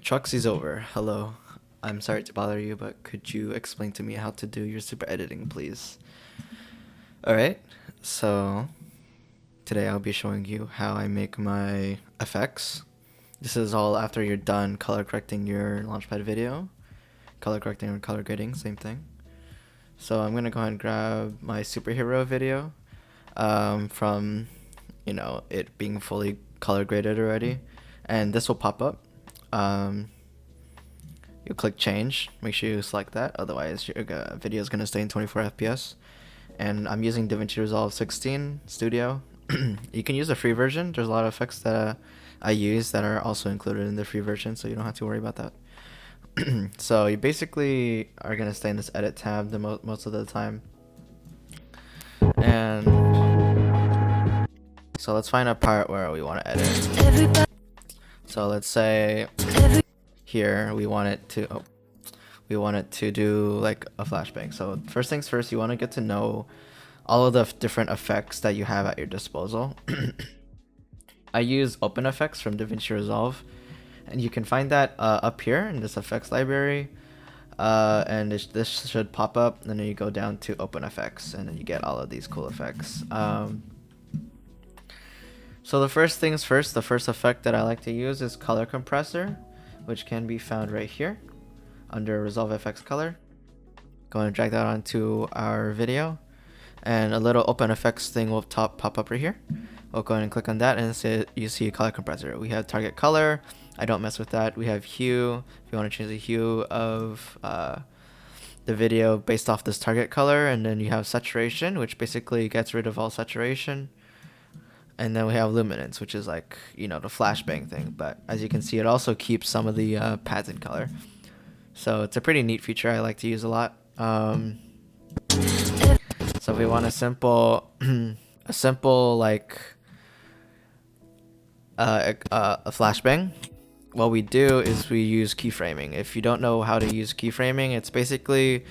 Chucksy's over. Hello. I'm sorry to bother you, but could you explain to me how to do your super editing, please? Alright, so today I'll be showing you how I make my effects. This is all after you're done color correcting your Launchpad video. Color correcting or color grading, same thing. So I'm gonna go ahead and grab my superhero video from, it being fully color graded already. And this will pop up. You click change, make sure you select that, otherwise your video is going to stay in 24 FPS. And I'm using DaVinci Resolve 16 Studio. You can use the free version. There's a lot of effects that I use that are also included in the free version, so you don't have to worry about that. So you basically are going to stay in this edit tab most of the time. And so let's find a part where we want to edit. So let's say here we want it to do like a flashbang. So first things first, you want to get to know all of the different effects that you have at your disposal. I use open effects from DaVinci Resolve, and you can find that up here in this effects library, and this should pop up, and then you go down to open effects, and then you get all of these cool effects. So the first things first, the first effect that I like to use is color compressor, which can be found right here under Resolve FX Color. Go ahead and drag that onto our video, and a little open effects thing will pop up right here. We'll go ahead and click on that, and you see color compressor. We have target color. I don't mess with that. We have hue. If you want to change the hue of the video based off this target color, and then you have saturation, which basically gets rid of all saturation. And then we have luminance, which is like, the flashbang thing. But as you can see, it also keeps some of the pads in color. So it's a pretty neat feature I like to use a lot. So if we want a simple like a flashbang, what we do is we use keyframing. If you don't know how to use keyframing, it's basically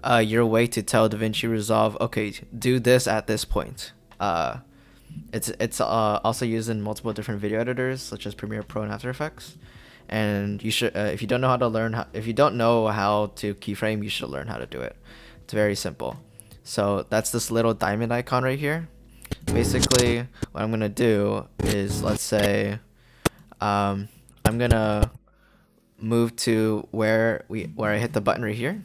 your way to tell DaVinci Resolve, okay, do this at this point. It's also used in multiple different video editors such as Premiere Pro and After Effects. And you should, if you don't know how to keyframe, you should learn how to do it. It's very simple. So that's this little diamond icon right here. Basically, what I'm gonna do is, let's say, I'm gonna move to where I hit the button right here,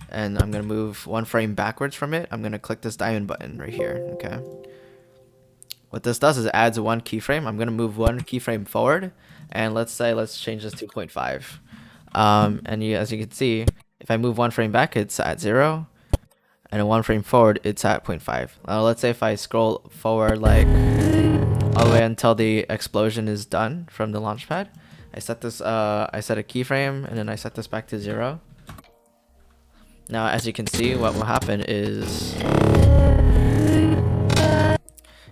and I'm gonna move one frame backwards from it. I'm gonna click this diamond button right here. Okay. What this does is it adds one keyframe. I'm gonna move one keyframe forward, and let's change this to 0.5. And as you can see, if I move one frame back, it's at 0, and one frame forward, it's at 0.5. Let's say if I scroll forward like all the way until the explosion is done from the Launchpad, I set a keyframe, and then I set this back to 0. Now, as you can see, what will happen is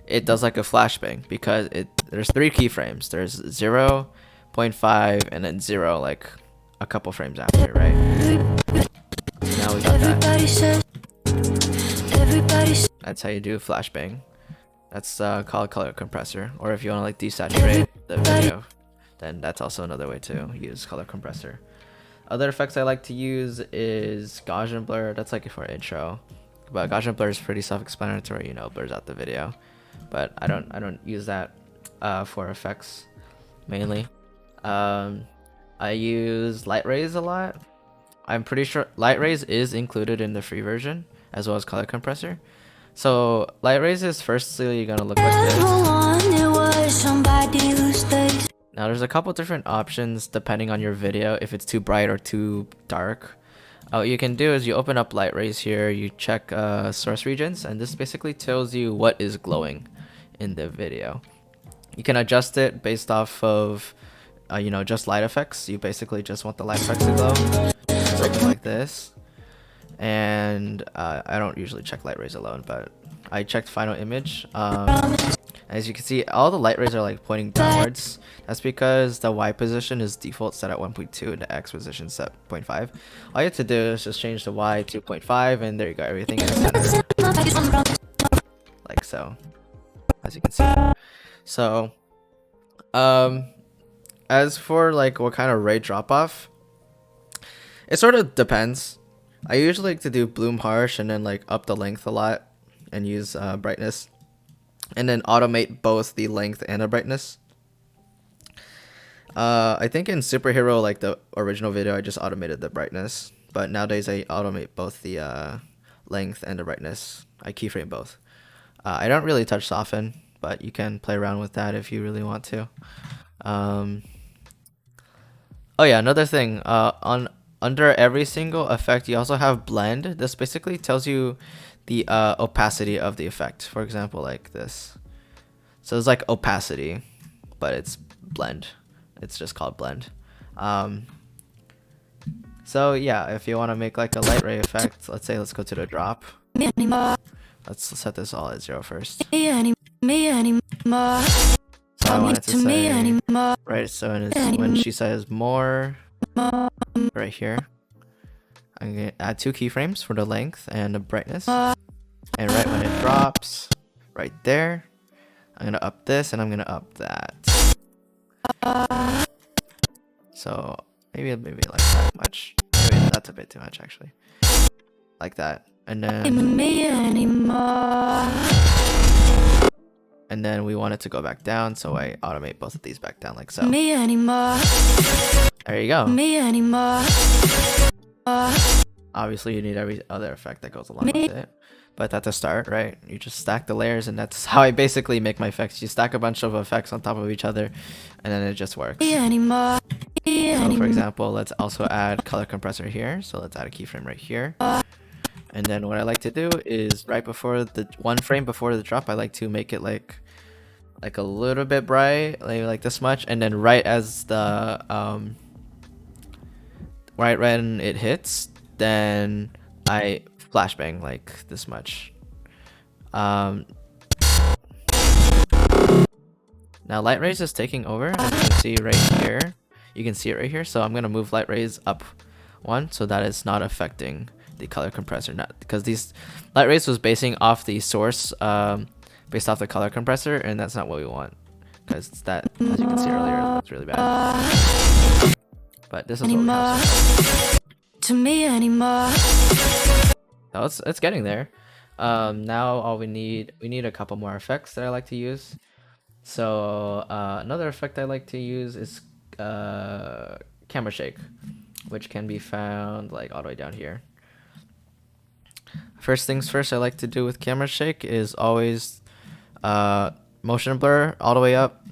it does like a flashbang, because there's 3 keyframes. There's 0, 0.5, and then 0 like a couple frames after, right? Now we got that. That's how you do a flashbang. That's called color compressor. Or if you want to like desaturate the video, then that's also another way to use color compressor. Other effects I like to use is Gaussian blur. That's like for intro, but Gaussian blur is pretty self-explanatory. Blurs out the video. But I don't use that for effects mainly. I use light rays a lot. I'm pretty sure light rays is included in the free version, as well as color compressor. So light rays is firstly gonna look like this. Now there's a couple different options depending on your video, if it's too bright or too dark. What you can do is you open up light rays here, you check source regions, and this basically tells you what is glowing in the video. You can adjust it based off of just light effects. You basically just want the light effects to glow, something like this. And I don't usually check light rays alone, but I checked final image. As you can see, all the light rays are like pointing downwards. That's because the Y position is default set at 1.2 and the X position set 0.5. All you have to do is just change the Y to 0.5, and there you go, everything is centered. Like so, as you can see. So as for like what kind of ray drop off, it sort of depends. I usually like to do bloom harsh and then like up the length a lot and use brightness, and then automate both the length and the brightness. I think in superhero, like the original video, I just automated the brightness, but nowadays I automate both the length and the brightness. I keyframe both. I don't really touch soften, but you can play around with that if you really want to. Oh yeah, another thing, on under every single effect you also have blend. This basically tells you the opacity of the effect. For example, like this. So it's like opacity, but it's blend. It's just called blend. So yeah, if you want to make like a light ray effect, let's go to the drop. Let's set this all at 0 first. So I want it to say, right, so when she says more, right here, I'm going to add 2 keyframes for the length and the brightness. And right when it drops, right there, I'm going to up this and I'm going to up that. So maybe like that much. Maybe that's a bit too much actually. Like that. And then we want it to go back down, so I automate both of these back down like so. There you go. Obviously you need every other effect that goes along with it, but that's a start, right? You just stack the layers, and that's how I basically make my effects. You stack a bunch of effects on top of each other, and then it just works. So for example, let's also add color compressor here. So let's add a keyframe right here. And then what I like to do is right before the 1 frame before the drop, I like to make it like a little bit bright, like this much, and then right as the right when it hits, then I flashbang like this much. Now light rays is taking over, as you can see right here. You can see it right here. So I'm gonna move light rays up 1 so that it's not affecting the color compressor, not because these light rays was basing off the source, based off the color compressor, and that's not what we want, because that, as you can see earlier, that's really bad. But this is what we have to me anymore. No, it's getting there. Now all we need a couple more effects that I like to use. So another effect I like to use is camera shake, which can be found like all the way down here. First things first, I like to do with camera shake is always motion blur all the way up,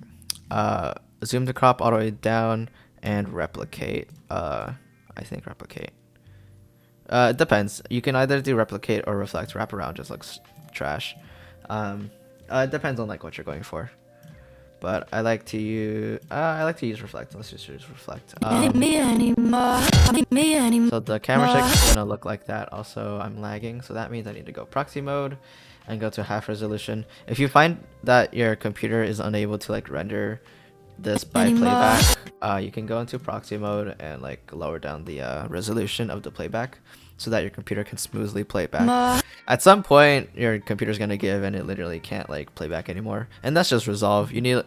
zoom to crop all the way down, and replicate. I think replicate. It depends. You can either do replicate or reflect. Wraparound just looks trash. It depends on like what you're going for. But I like to use reflect. Let's just use reflect. So the camera shake is gonna look like that. Also, I'm lagging, so that means I need to go proxy mode and go to half resolution. If you find that your computer is unable to like render this by playback, you can go into proxy mode and like lower down the resolution of the playback so that your computer can smoothly play back. At some point your computer's gonna give and it literally can't like play back anymore, and that's just Resolve. You need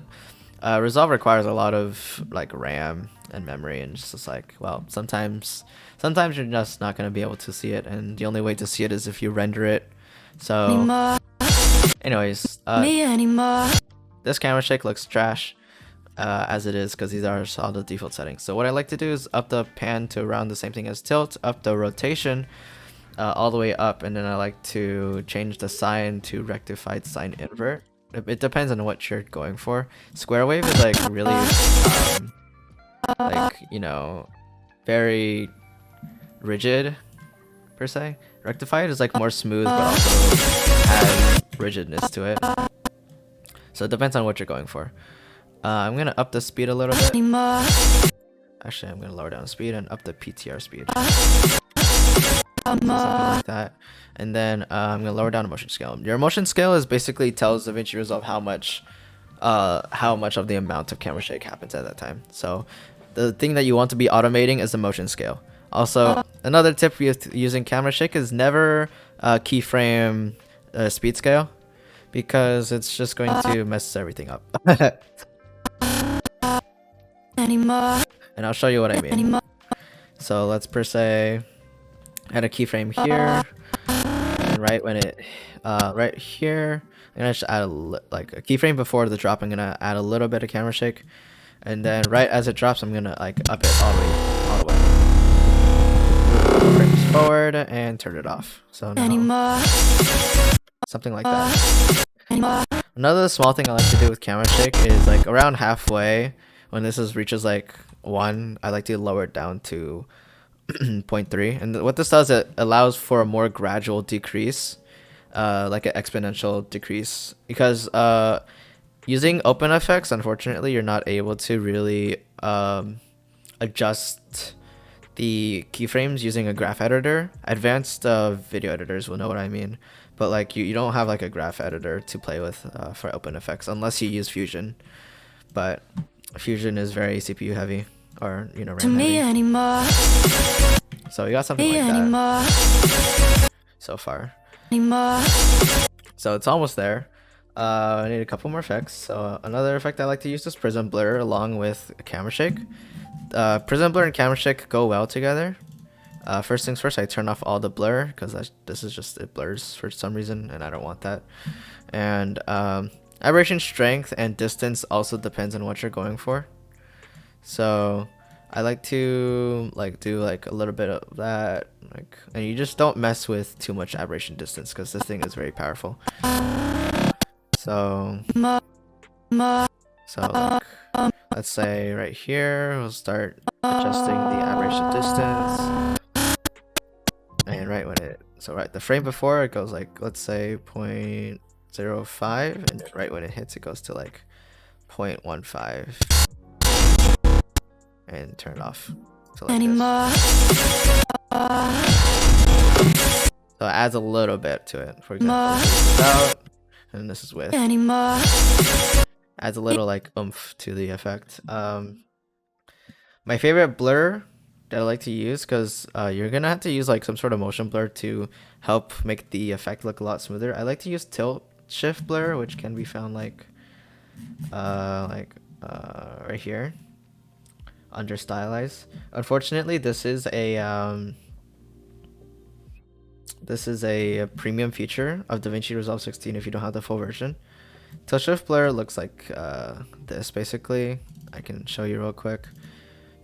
Resolve requires a lot of like RAM and memory, and just like, well, sometimes you're just not gonna be able to see it, and the only way to see it is if you render it. So anyways, this camera shake looks trash as it is because these are all the default settings. So what I like to do is up the pan to around the same thing as tilt, up the rotation all the way up, and then I like to change the sign to rectified sine invert. It depends on what you're going for. Square wave is like really like, you know, very rigid per se. Rectified is like more smooth but also has rigidness to it. So it depends on what you're going for. I'm gonna up the speed a little bit. Actually, I'm gonna lower down the speed and up the PTR speed. Something like that. And then I'm gonna lower down the motion scale. Your motion scale is basically tells DaVinci Resolve how much of the amount of camera shake happens at that time. So the thing that you want to be automating is the motion scale. Also, another tip with using camera shake is never keyframe speed scale, because it's just going to mess everything up. And I'll show you what I mean. So let's per se add a keyframe here, and right when it, right here, I'm gonna just add like a keyframe before the drop. I'm gonna add a little bit of camera shake, and then right as it drops, I'm gonna like up it all the way, frames forward, and turn it off. So now, something like that. Another small thing I like to do with camera shake is like around halfway, when this reaches like 1, I like to lower it down to 0.3. And what this does, it allows for a more gradual decrease, like an exponential decrease, because using open effects, unfortunately, you're not able to really adjust the keyframes using a graph editor. Advanced video editors will know what I mean, but like you don't have like a graph editor to play with for open effects unless you use Fusion. But Fusion is very CPU heavy, or RAM heavy. So we got something like that so far. So it's almost there. I need a couple more effects. So another effect I like to use is Prism Blur along with camera shake. Prism Blur and camera shake go well together. First things first, I turn off all the blur because this is just, it blurs for some reason and I don't want that. And aberration strength and distance also depends on what you're going for. So I like to do like a little bit of that, and you just don't mess with too much aberration distance because this thing is very powerful. So like, let's say right here we'll start adjusting the aberration distance, and right when the frame before it goes like, let's say 0.05, and right when it hits it goes to like 0.15. And turn it off. So, like so it adds a little bit to it. For example, this is out, and this is with. Adds a little like oomph to the effect. My favorite blur that I like to use, because you're gonna have to use like some sort of motion blur to help make the effect look a lot smoother. I like to use tilt shift blur, which can be found like right here under stylize. Unfortunately, this is a premium feature of DaVinci Resolve 16 if you don't have the full version. Tilt shift blur looks like this basically. I can show you real quick.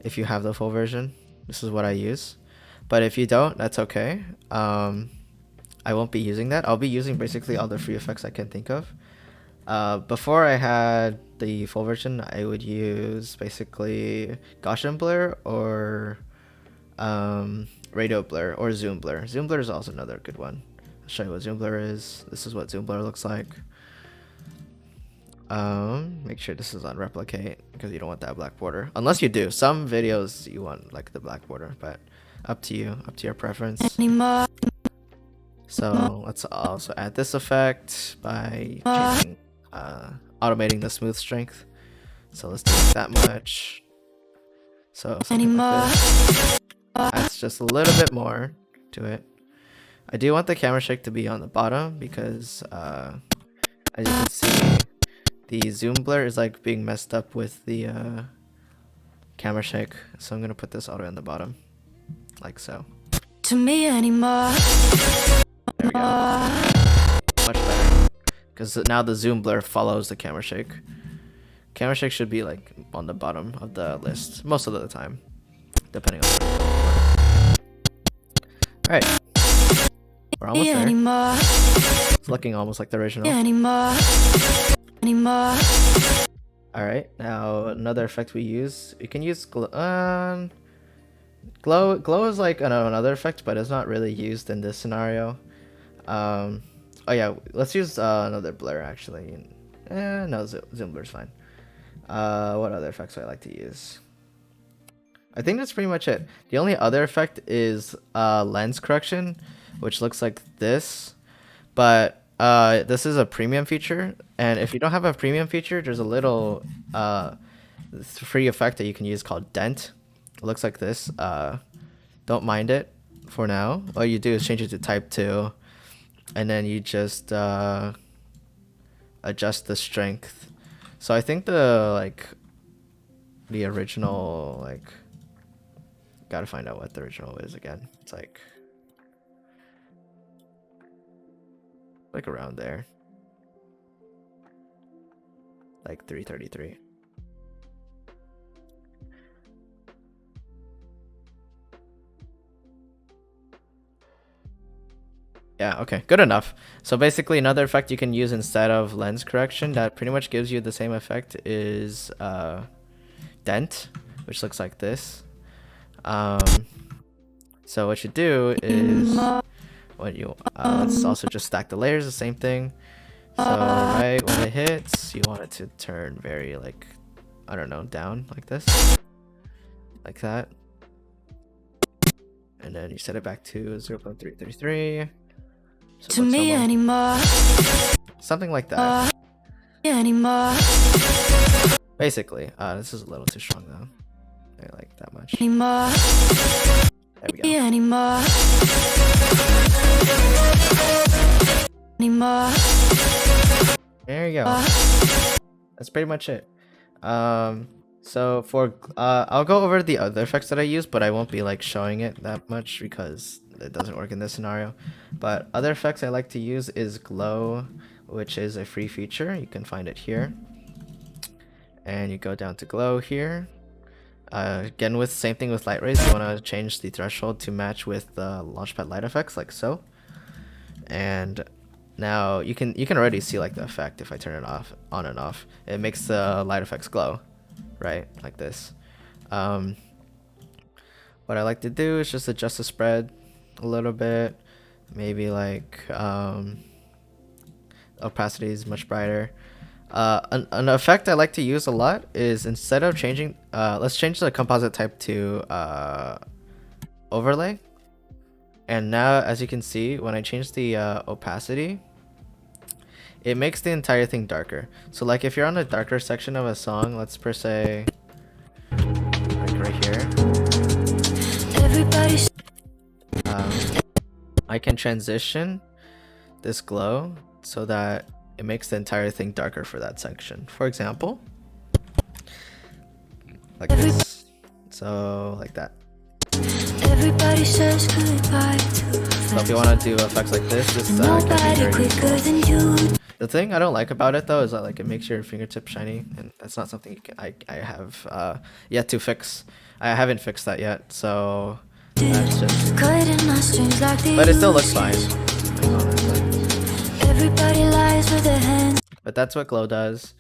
If you have the full version, this is what I use. But if you don't, that's okay. I won't be using that. I'll be using basically all the free effects I can think of. Before I had the full version, I would use basically Gaussian blur or radio blur or zoom blur. Zoom blur is also another good one. I'll show you what zoom blur is. This is what zoom blur looks like. Make sure this is on replicate because you don't want that black border. Unless you do. Some videos you want like the black border, but up to you, up to your preference. So let's also add this effect by changing, automating the smooth strength. So let's do that much. So something like this. Adds just a little bit more to it. I do want the camera shake to be on the bottom because as you can see, the zoom blur is like being messed up with the camera shake. So I'm gonna put this all the way on the bottom, like so. To me anymore. There we go. Much better. Because now the zoom blur follows the camera shake. Camera shake should be like on the bottom of the list most of the time, depending on what you're going for. Alright. We're almost there. It's looking almost like the original. Alright, now another effect we use. You can use glow. Glow is like another effect, but it's not really used in this scenario. Oh yeah, let's use another blur actually. No, zoom blur is fine. What other effects do I like to use? I think that's pretty much it. The only other effect is lens correction, which looks like this, but this is a premium feature, and if you don't have a premium feature, there's a little free effect that you can use called dent. It looks like this. Don't mind it for now. All you do is change it to type 2, and then you just adjust the strength. So I think the the original, like, gotta find out what the original is again. It's like around there, like 333. Yeah, okay, good enough. So basically another effect you can use instead of lens correction that pretty much gives you the same effect is dent, which looks like this. So what you do is let's also just stack the layers, the same thing. So right when it hits, you want it to turn very, like, I don't know, down like this, like that. And then you set it back to 0.333. So to me anymore. Something like that. Anymore. Basically, this is a little too strong though. I like that much. Anymore. There we go. Anymore. Anymore. There you go. That's pretty much it. So for I'll go over the other effects that I use, but I won't be like showing it that much because it doesn't work in this scenario. But other effects I like to use is glow, which is a free feature. You can find it here, and you go down to glow here. Again, with same thing with light rays, you want to change the threshold to match with the Launchpad light effects, like so. And now you can already see like the effect if I turn it off, on and off. It makes the light effects glow, right, like this. What I like to do is just adjust the spread a little bit, maybe like opacity is much brighter. An effect I like to use a lot is instead of changing, let's change the composite type to overlay. And now, as you can see, when I change the opacity, it makes the entire thing darker. So like if you're on a darker section of a song, let's per se, like right here, I can transition this glow so that it makes the entire thing darker for that section. For example, like this. So like that. Everybody says goodbye to. So if you want to do effects like this can be very useful. The thing I don't like about it though is that like it makes your fingertip shiny, and that's not something you can, I have yet to fix. I haven't fixed that yet, so that's just. But it still looks fine. Everybody lies with their hands. But that's what glow does.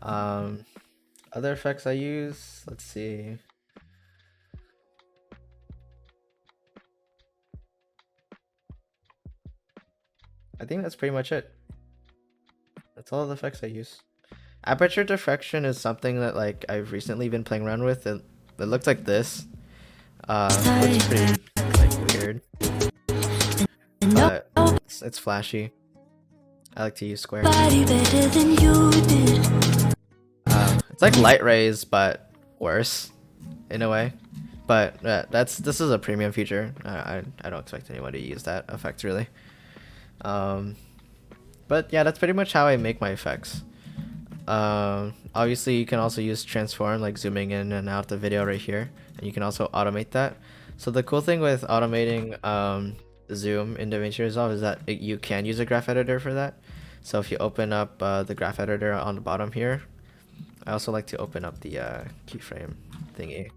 Other effects I use, let's see. I think that's pretty much it. That's all the effects I use. Aperture diffraction is something that like I've recently been playing around with. It looks like this, which is pretty like weird, but it's flashy. I like to use square. It's like light rays, but worse in a way. But this is a premium feature. I don't expect anyone to use that effect really. But yeah, that's pretty much how I make my effects. Obviously you can also use transform, like zooming in and out the video right here, and you can also automate that. So the cool thing with automating zoom in DaVinci Resolve is that you can use a graph editor for that. So if you open up the graph editor on the bottom here, I also like to open up the keyframe thingy,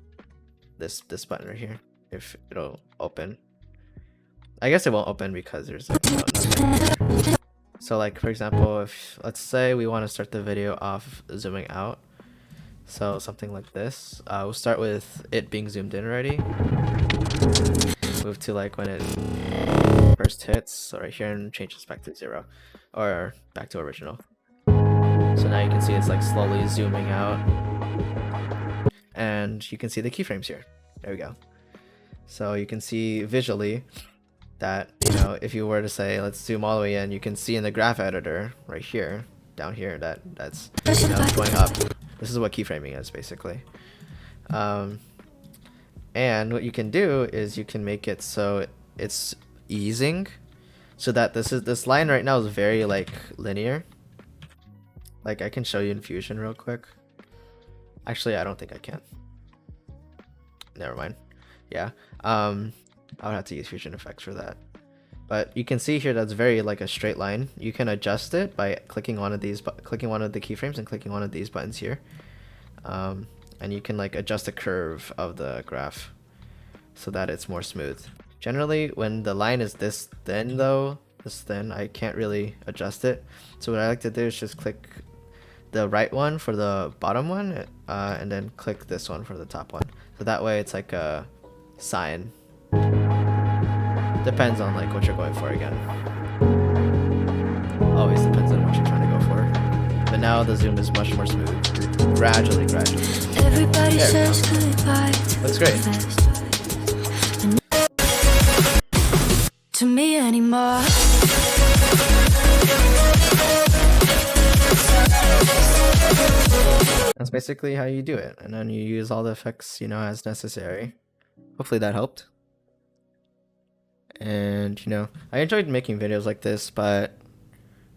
this button right here, if it'll open. I guess it won't open because there's like nothing. So like for example, if let's say we want to start the video off zooming out, so something like this, we'll start with it being zoomed in already, move to like when it first hits, so right here, and change this back to 0 or back to original. So now you can see it's like slowly zooming out, and you can see the keyframes here. There we go. So you can see visually that, you know, if you were to say let's zoom all the way in, you can see in the graph editor right here, down here, that's, you know, going up. This is what keyframing is basically. And what you can do is you can make it so it's easing, so that this line right now is very like linear. Like I can show you in Fusion real quick. Actually, I don't think I can. Never mind. Yeah. I would have to use Fusion Effects for that. But you can see here that's very like a straight line. You can adjust it by clicking one of these, clicking one of the keyframes and clicking one of these buttons here. And you can like adjust the curve of the graph so that it's more smooth. Generally, when the line is this thin though, this thin, I can't really adjust it. So what I like to do is just click the right one for the bottom one, and then click this one for the top one. So that way it's like a sine. Depends on like what you're going for again. Always depends on what you're trying to go for. But now the zoom is much more smooth. Gradually. Everybody says goodbye. Looks great. To me anymore. That's basically how you do it, and then you use all the effects, you know, as necessary. Hopefully that helped. And you know, I enjoyed making videos like this, but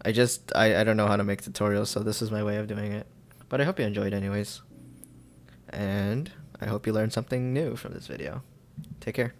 I don't know how to make tutorials, so this is my way of doing it. But I hope you enjoyed anyways. And I hope you learned something new from this video. Take care.